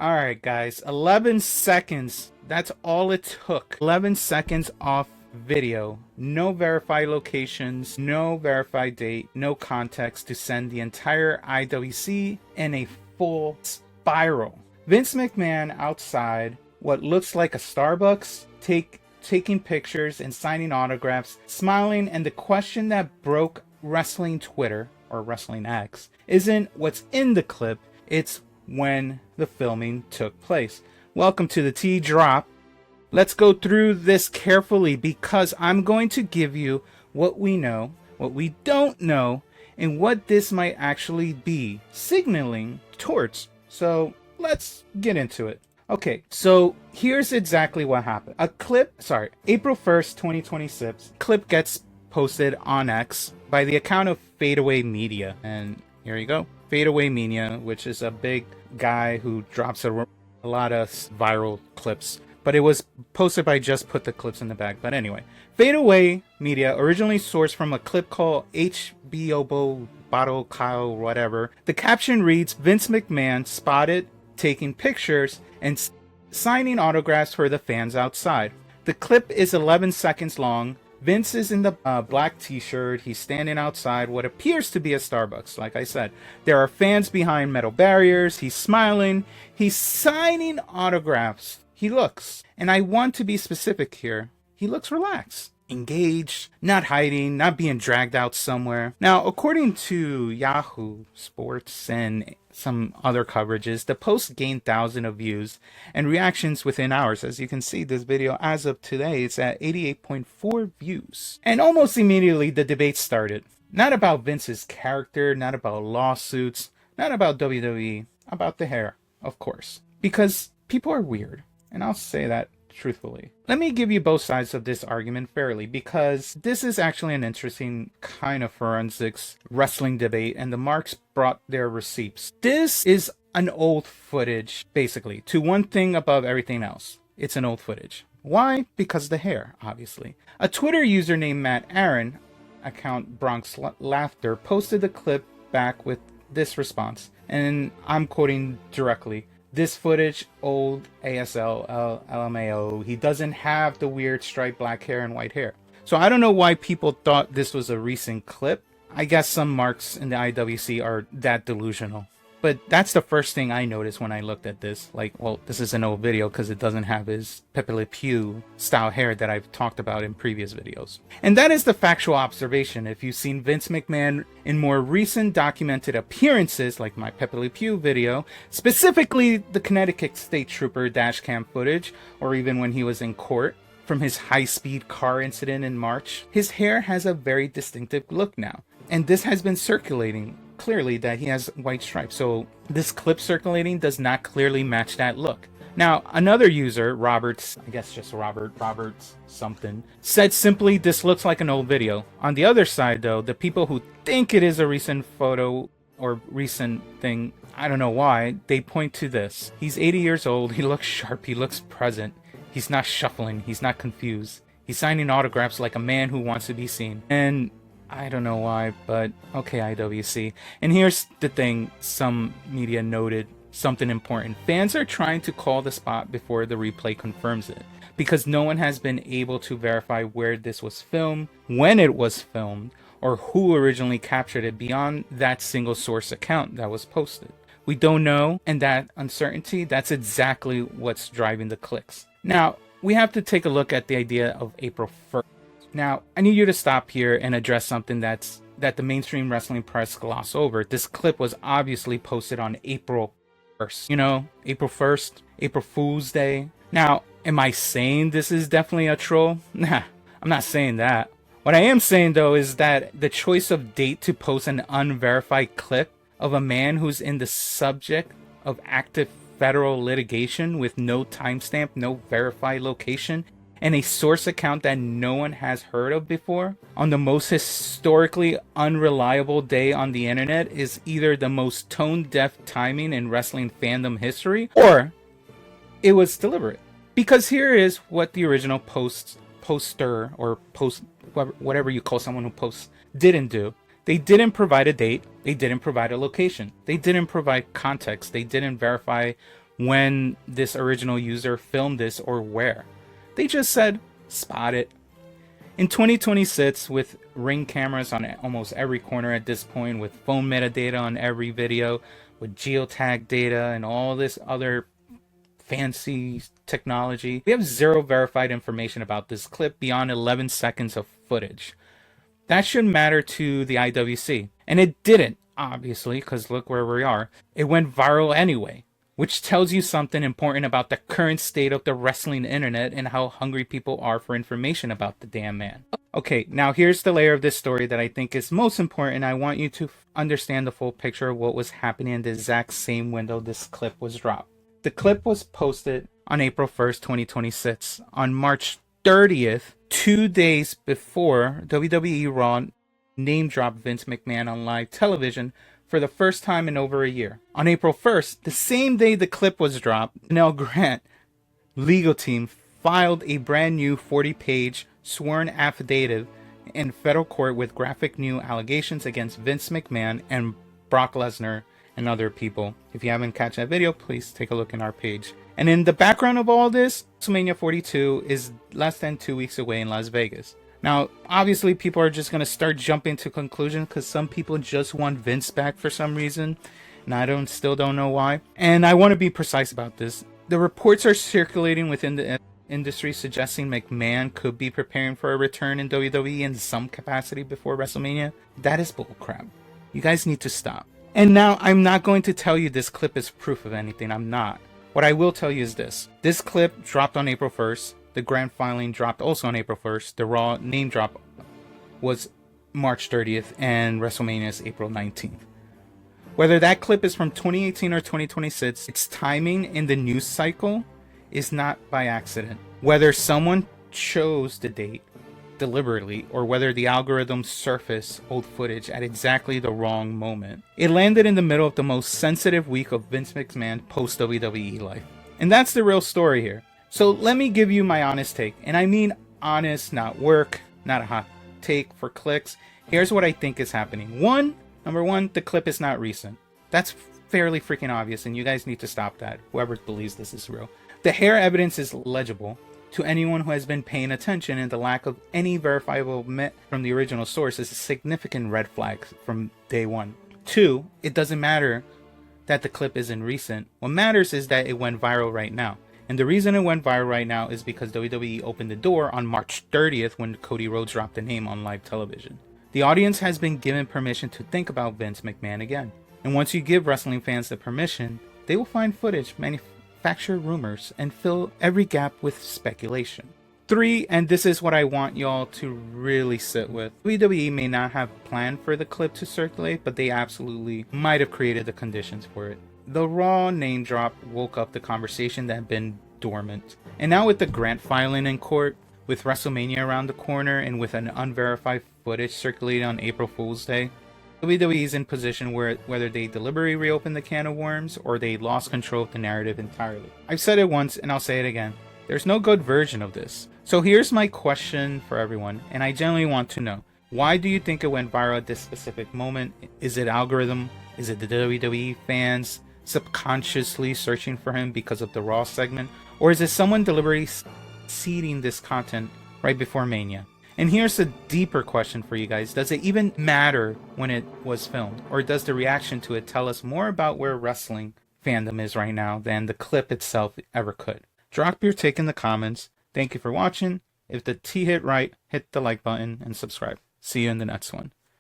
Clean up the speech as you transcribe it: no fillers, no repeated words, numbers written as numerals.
Alright guys, 11 seconds. That's all it took. 11 seconds off video. No verified locations, no verified date, no context to send the entire IWC in a full spiral. Vince McMahon outside what looks like a Starbucks, taking pictures and signing autographs, smiling, and the question that broke wrestling Twitter, or Wrestling X, isn't what's in the clip, it's when the filming took place. Welcome to the T Drop. Let's go through this carefully because I'm going to give you what we know, what we don't know, and what this might actually be signaling towards. So let's get into it. Okay, so here's exactly what happened. April 1st, 2026, clip gets posted on X by the account of Fadeaway Media. And here you go. Fadeaway Media, which is a big guy who drops a lot of viral clips. But it was posted by Just Put the Clips in the Bag. But anyway, Fadeaway Media originally sourced from a clip called HBO Bottle Kyle whatever. The caption reads, Vince McMahon spotted taking pictures and signing autographs for the fans outside. The clip is 11 seconds long. Vince is in the black t-shirt. He's standing outside what appears to be a Starbucks. Like I said, there are fans behind metal barriers. He's smiling. He's signing autographs. He looks, and I want to be specific here, he looks relaxed, engaged, not hiding, not being dragged out somewhere. Now, according to Yahoo Sports and some other coverages, the post gained thousands of views and reactions within hours. As you can see, this video as of today, it's at 88.4 views. And almost immediately the debate started. Not about Vince's character, not about lawsuits, not about WWE, about the hair, of course. Because people are weird, and I'll say that truthfully. Let me give you both sides of this argument fairly, because this is actually an interesting kind of forensics wrestling debate, and the marks brought their receipts. This is an old footage, basically, to one thing above everything else. It's an old footage. Why? Because the hair, obviously. A Twitter user named Matt Aaron, account Bronx Laughter, posted the clip back with this response, and I'm quoting directly. This footage, old ASL, LMAO, he doesn't have the weird striped black hair and white hair. So I don't know why people thought this was a recent clip. I guess some marks in the IWC are that delusional. But that's the first thing I noticed when I looked at this. Like, well, this is an old video because it doesn't have his Pepe Le Pew style hair that I've talked about in previous videos. And that is the factual observation. If you've seen Vince McMahon in more recent documented appearances, like my Pepe Le Pew video, specifically the Connecticut State Trooper dashcam footage, or even when he was in court from his high-speed car incident in March, his hair has a very distinctive look now. And this has been circulating clearly that he has white stripes. So this clip circulating does not clearly match that look. Now, another user, Roberts, I guess just Roberts something, said simply, this looks like an old video. On the other side, though, the people who think it is a recent photo or recent thing, I don't know why, they point to this. He's 80 years old. He looks sharp. He looks present. He's not shuffling. He's not confused. He's signing autographs like a man who wants to be seen. And I don't know why, but okay, IWC. And here's the thing, some media noted something important. Fans are trying to call the spot before the replay confirms it, because no one has been able to verify where this was filmed, when it was filmed, or who originally captured it beyond that single source account that was posted. We don't know, and that uncertainty, that's exactly what's driving the clicks. Now, we have to take a look at the idea of April 1st. Now, I need you to stop here and address something that the mainstream wrestling press gloss over. This clip was obviously posted on April 1st. You know, April 1st, April Fool's Day. Now, am I saying this is definitely a troll? Nah, I'm not saying that. What I am saying, though, is that the choice of date to post an unverified clip of a man who's in the subject of active federal litigation with no timestamp, no verified location, and a source account that no one has heard of before on the most historically unreliable day on the internet is either the most tone-deaf timing in wrestling fandom history, or it was deliberate. Because here is what the original poster or post, whatever you call someone who posts, didn't do. They didn't provide a date. They didn't provide a location. They didn't provide context. They didn't verify when this original user filmed this or where. They just said, spot it. In 2026, with Ring cameras on almost every corner at this point, with phone metadata on every video, with geotag data and all this other fancy technology, we have zero verified information about this clip beyond 11 seconds of footage. That should matter to the IWC. And it didn't, obviously, because look where we are. It went viral anyway, which tells you something important about the current state of the wrestling internet and how hungry people are for information about the damn man. Okay, now here's the layer of this story that I think is most important. I want you to understand the full picture of what was happening in the exact same window this clip was dropped. The clip was posted on April 1st, 2026. On March 30th, 2 days before WWE Raw name dropped Vince McMahon on live television for the first time in over a year. On April 1st, the same day the clip was dropped, Nell Grant legal team filed a brand new 40-page sworn affidavit in federal court with graphic new allegations against Vince McMahon and Brock Lesnar and other people. If you haven't catch that video, please take a look in our page. And in the background of all this, WrestleMania 42 is less than 2 weeks away in Las Vegas. Now, obviously, people are just going to start jumping to conclusions because some people just want Vince back for some reason. And I still don't know why. And I want to be precise about this. The reports are circulating within the industry suggesting McMahon could be preparing for a return in WWE in some capacity before WrestleMania. That is bullcrap. You guys need to stop. And now, I'm not going to tell you this clip is proof of anything. I'm not. What I will tell you is this. This clip dropped on April 1st. The grand filing dropped also on April 1st. The Raw name drop was March 30th, and WrestleMania is April 19th. Whether that clip is from 2018 or 2026, its timing in the news cycle is not by accident. Whether someone chose the date deliberately or whether the algorithm surfaced old footage at exactly the wrong moment, it landed in the middle of the most sensitive week of Vince McMahon post-WWE life. And that's the real story here. So let me give you my honest take. And I mean honest, not work, not a hot take for clicks. Here's what I think is happening. Number one, the clip is not recent. That's fairly freaking obvious, and you guys need to stop that, whoever believes this is real. The hair evidence is legible to anyone who has been paying attention, and the lack of any verifiable from the original source is a significant red flag from day one. 2, it doesn't matter that the clip isn't recent. What matters is that it went viral right now. And the reason it went viral right now is because WWE opened the door on March 30th when Cody Rhodes dropped the name on live television. The audience has been given permission to think about Vince McMahon again. And once you give wrestling fans the permission, they will find footage, manufacture rumors, and fill every gap with speculation. 3, and this is what I want y'all to really sit with. WWE may not have planned for the clip to circulate, but they absolutely might have created the conditions for it. The Raw name drop woke up the conversation that had been dormant. And now with the grant filing in court, with WrestleMania around the corner, and with an unverified footage circulating on April Fool's Day, WWE is in position where whether they deliberately reopen the can of worms or they lost control of the narrative entirely. I've said it once and I'll say it again. There's no good version of this. So here's my question for everyone, and I genuinely want to know. Why do you think it went viral at this specific moment? Is it algorithm? Is it the WWE fans subconsciously searching for him because of the Raw segment? Or is it someone deliberately seeding this content right before Mania? And here's a deeper question for you guys. Does it even matter when it was filmed? Or does the reaction to it tell us more about where wrestling fandom is right now than the clip itself ever could? Drop your take in the comments. Thank you for watching. If the T hit right, hit the like button and subscribe. See you in the next one.